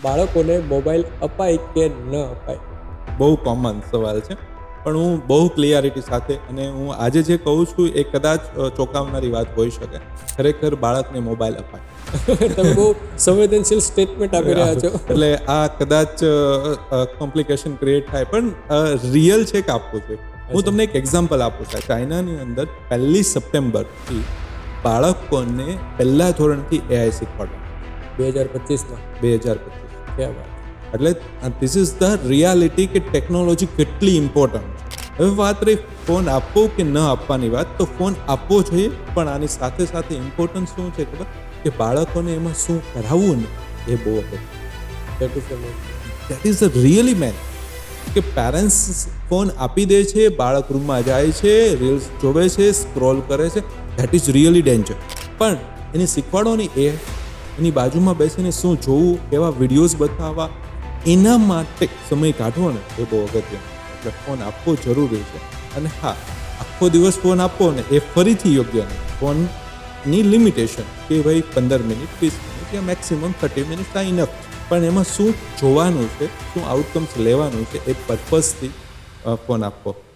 બાળકોને મોબાઈલ અપાય કે ન અપાય? બહુ કોમન સવાલ છે, પણ હું બહુ ક્લિયરિટી સાથે અને હું આજે જે કહું છું એ કદાચ ચોંકાવનારી વાત હોઈ શકે. ખરેખર બાળકને મોબાઈલ અપાય. તમે બહુ સંવેદનશીલ સ્ટેટમેન્ટ આપી રહ્યા છો. એટલે આ કદાચ કોમ્પ્લિકેશન ક્રિએટ થાય, પણ રિયલ છે કે આપવું જોઈએ. હું તમને એક એક્ઝામ્પલ આપું છું. ચાઇનાની અંદર 1 સપ્ટેમ્બરથી બાળકોને પહેલા ધોરણથી AI શીખવાડવા 2025માં 2025. ક્યાં વાત. એટલે ધીસ ઇઝ ધ રિયાલિટી કે ટેકનોલોજી કેટલી ઇમ્પોર્ટન્ટ છે. હવે વાત રહી ફોન આપવો કે ન આપવાની વાત, તો ફોન આપવો જોઈએ, પણ આની સાથે સાથે ઇમ્પોર્ટન્સ શું છે ખબર, કે બાળકોને એમાં શું કરાવવું ને એ બહુ અગત્યનું. That is a really main કે પેરેન્ટ્સ ફોન આપી દે છે, બાળક રૂમમાં જાય છે, રીલ્સ જોવે છે, સ્ક્રોલ કરે છે, ધેટ ઇઝ રિયલી ડેન્જર. પણ એને શીખવાડોની એની બાજુમાં બેસીને શું જોવું, કેવા વિડીયોઝ બતાવવા, એના માટે સમય કાઢવો ને એ બહુ અગત્યનું. એટલે ફોન આપવો જરૂરી છે. અને હા, આખો દિવસ ફોન આપવો ને એ ફરીથી યોગ્ય નહીં. ફોનની લિમિટેશન કે ભાઈ 15 મિનિટ, 20 મિનિટ યા મેક્સિમમ 30 મિનિટ આ ઇનફ. પણ એમાં શું જોવાનું છે, શું આઉટકમ્સ લેવાનું છે, એ પર્પઝથી ફોન આપવો.